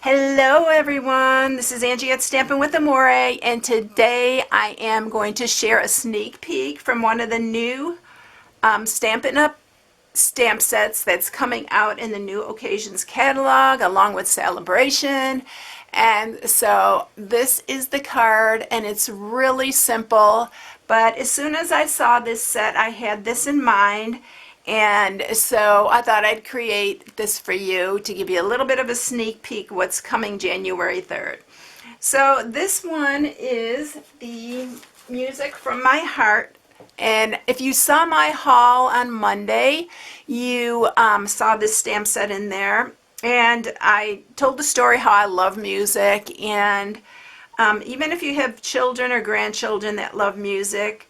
Hello everyone, this is Angie at Stampin' with Amore, and today I am going to share a sneak peek from one of the new Stampin' Up! Stamp sets that's coming out in the New Occasions catalog along with Sale-a-bration. And so this is the card, and it's really simple, but as soon as I saw this set I had this in mind. And so I thought I'd create this for you to give you a little bit of a sneak peek what's coming January 3rd. So this one is the Music from My Heart. And if you saw my haul on Monday, you saw this stamp set in there. And I told the story how I love music, and even if you have children or grandchildren that love music,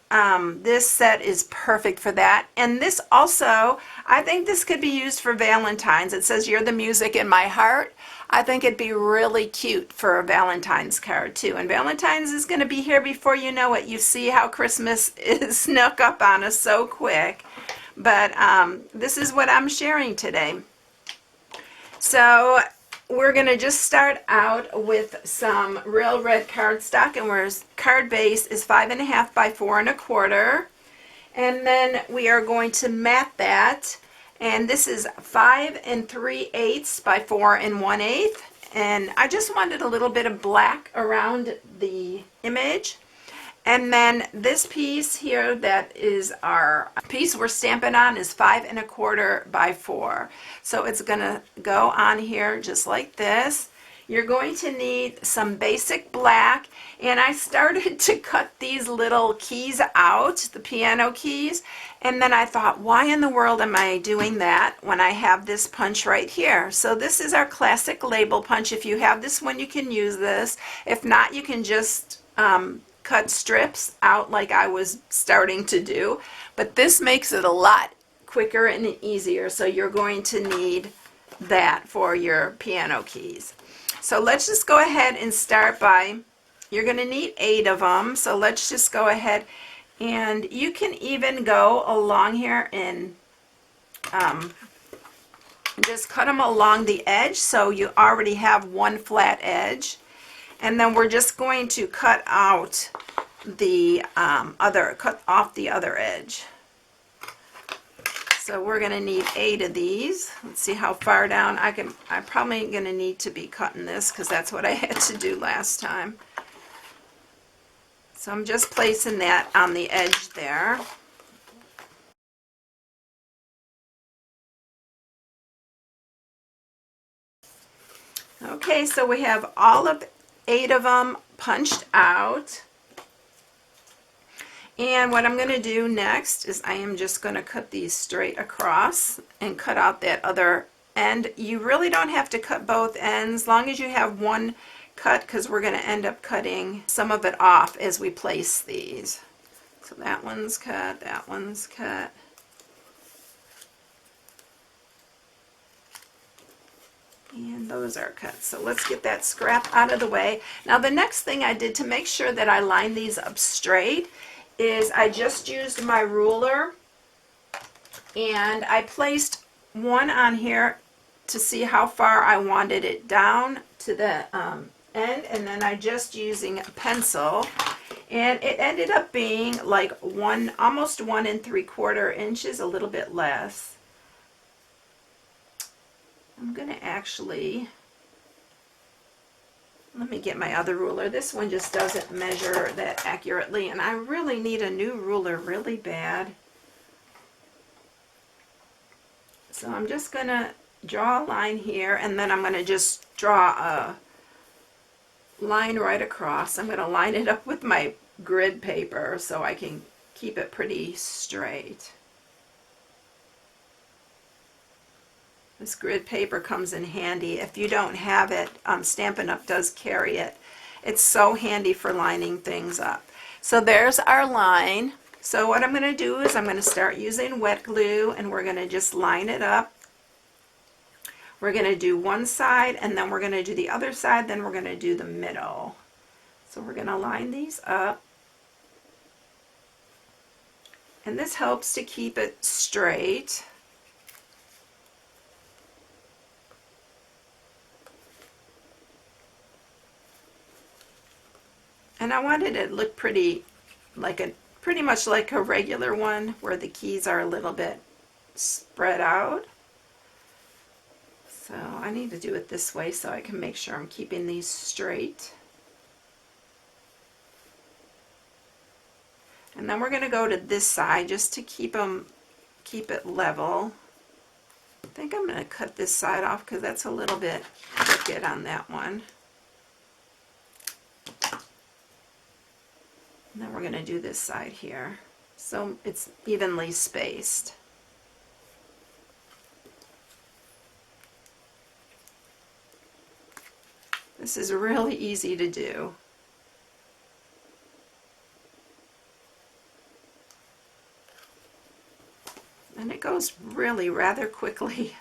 this set is perfect for that. And this also, I think this could be used for Valentine's. It says, "You're the music in my heart." I think it'd be really cute for a Valentine's card too. And Valentine's is going to be here before you know it. You see how Christmas is snuck up on us so quick. But this is what I'm sharing today. So we're going to just start out with some real red cardstock, and our card base is 5.5 by 4 1/4. And then we are going to mat that, and this is 5 3/8 by 4 1/8. And I just wanted a little bit of black around the image. And then this piece here, that is our piece we're stamping on, is 5 1/4 by 4. So it's going to go on here just like this. You're going to need some basic black, and I started to cut these little keys out, the piano keys, and then I thought, why in the world am I doing that when I have this punch right here? So this is our classic label punch. If you have this one, you can use this. If not, you can just cut strips out like I was starting to do, but this makes it a lot quicker and easier. So you're going to need that for your piano keys. So let's just go ahead and start by, you're going to need 8 of them. So let's just go ahead, and you can even go along here and just cut them along the edge, so you already have one flat edge. And then we're just going to cut out the cut off the other edge. So we're going to need 8 of these. Let's see how far down I'm probably going to need to be cutting this, because that's what I had to do last time. So I'm just placing that on the edge there. Okay, so we have all of 8 of them punched out. And what I'm going to do next is I am just going to cut these straight across and cut out that other end. You really don't have to cut both ends, as long as you have one cut, because we're going to end up cutting some of it off as we place these. So that one's cut, that one's cut. And those are cut. So let's get that scrap out of the way. Now the next thing I did to make sure that I line these up straight is I just used my ruler, and I placed one on here to see how far I wanted it down to the end, and then I just using a pencil, and it ended up being like almost 1 3/4 inches, a little bit less. I'm going to actually, let me get my other ruler. This one just doesn't measure that accurately, and I really need a new ruler really bad. So I'm just going to draw a line here, and then I'm going to just draw a line right across. I'm going to line it up with my grid paper so I can keep it pretty straight. This grid paper comes in handy. If you don't have it, Stampin' Up! Does carry it. It's so handy for lining things up. So there's our line. So what I'm going to do is I'm going to start using wet glue, and we're going to just line it up. We're going to do one side, and then we're going to do the other side, then we're going to do the middle. So we're going to line these up. And this helps to keep it straight. And I wanted it to look pretty much like a regular one where the keys are a little bit spread out. So I need to do it this way so I can make sure I'm keeping these straight. And then we're going to go to this side just to keep it level. I think I'm going to cut this side off because that's a little bit crooked on that one. And then we're going to do this side here so it's evenly spaced. This is really easy to do. And it goes really rather quickly.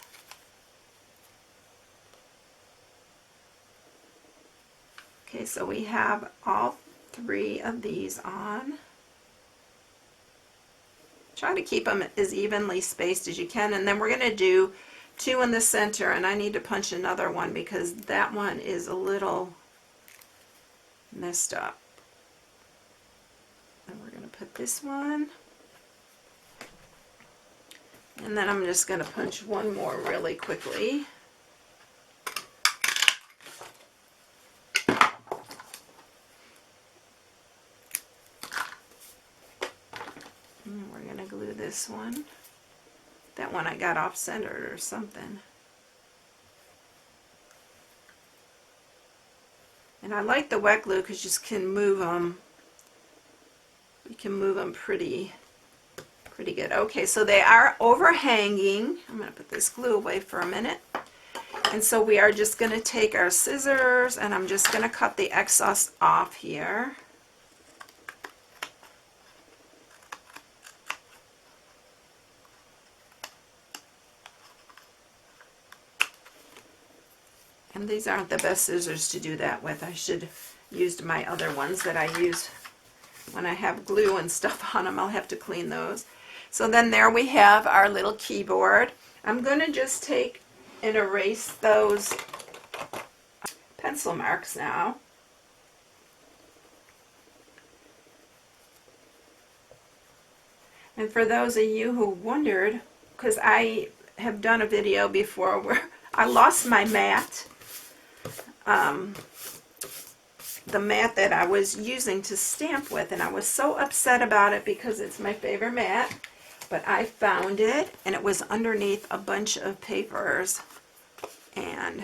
Okay, so we have all 3 of these on. Try to keep them as evenly spaced as you can, and then we're going to do 2 in the center, and I need to punch another one because that one is a little messed up. And we're going to put this one, and then I'm just going to punch one more really quickly. And we're going to glue this one. That one I got off centered or something. And I like the wet glue because you can move them. You can move them pretty good. Okay, so they are overhanging. I'm going to put this glue away for a minute. And so we are just going to take our scissors and I'm just going to cut the excess off here. And these aren't the best scissors to do that with. I should have used my other ones that I use when I have glue and stuff on them. I'll have to clean those. So then there we have our little keyboard. I'm going to just take and erase those pencil marks now. And for those of you who wondered, because I have done a video before where I lost my mat. The mat that I was using to stamp with, and I was so upset about it because it's my favorite mat, but I found it and it was underneath a bunch of papers, and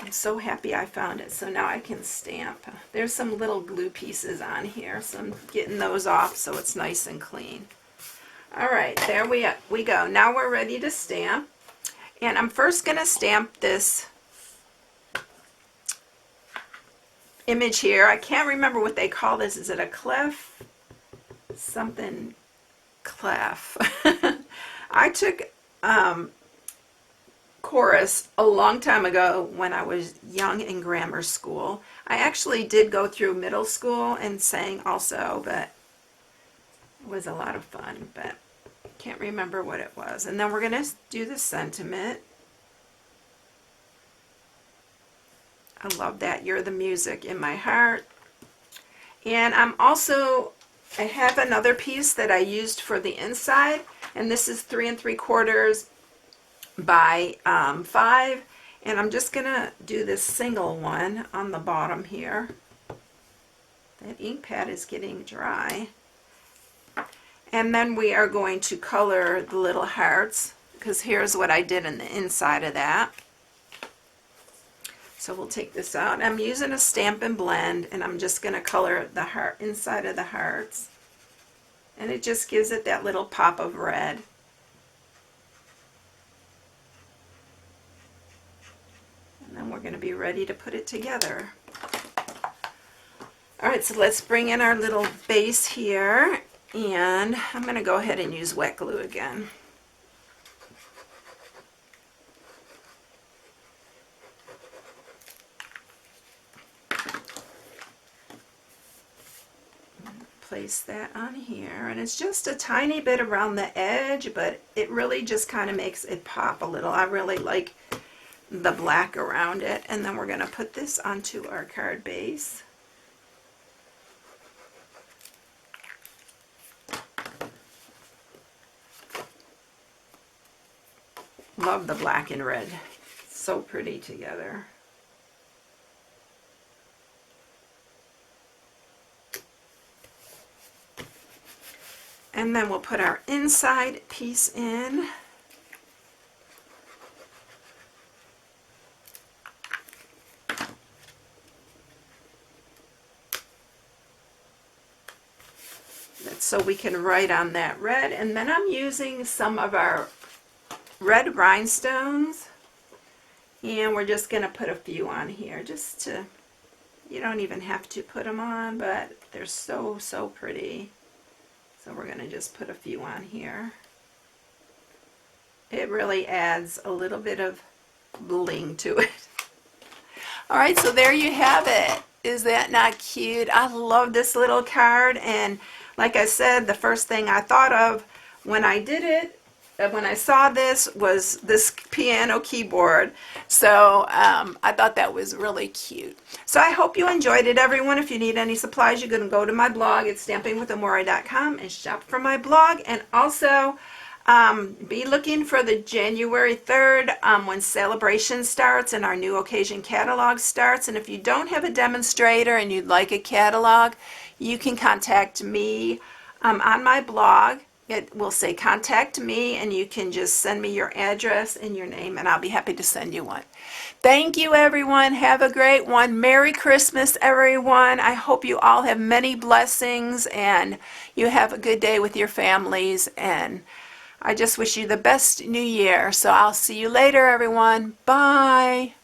I'm so happy I found it. So now I can stamp. There's some little glue pieces on here, so I'm getting those off so it's nice and clean. Alright, there we go. Now we're ready to stamp, and I'm first going to stamp this image here. I can't remember what they call this. Is it a clef? Something clef. I took chorus a long time ago when I was young in grammar school. I actually did go through middle school and sang also, but it was a lot of fun, but can't remember what it was. And then we're going to do the sentiment. I love that. You're the music in my heart. And I have another piece that I used for the inside, and this is 3 3/4 by 5, and I'm just gonna do this single one on the bottom here. That ink pad is getting dry. And then we are going to color the little hearts, because here's what I did in the inside of that. So we'll take this out. I'm using a Stampin' Blend, and I'm just going to color the heart inside of the hearts. And it just gives it that little pop of red. And then we're going to be ready to put it together. Alright, so let's bring in our little base here, and I'm going to go ahead and use wet glue again. Place that on here, and it's just a tiny bit around the edge, but it really just kind of makes it pop a little. I really like the black around it. And then we're going to put this onto our card base. love the black and red. It's so pretty together. And then we'll put our inside piece in. That's so we can write on that red. And then I'm using some of our red rhinestones. And we're just going to put a few on here just to, you don't even have to put them on, but they're so, so pretty. So we're going to just put a few on here. It really adds a little bit of bling to it. All right, so there you have it. Is that not cute? I love this little card, and like I said, the first thing I thought of when I did it, when I saw this, was this piano keyboard. So I thought that was really cute. So I hope you enjoyed it, everyone. If you need any supplies, you're going to go to my blog at stampingwithamore.com and shop from my blog. And also be looking for the January 3rd when Sale-a-bration starts and our new occasion catalog starts. And if you don't have a demonstrator and you'd like a catalog, you can contact me on my blog. It will say contact me, and you can just send me your address and your name, and I'll be happy to send you one. Thank you, everyone. Have a great one. Merry Christmas, everyone. I hope you all have many blessings and you have a good day with your families, and I just wish you the best new year. So I'll see you later, everyone. Bye.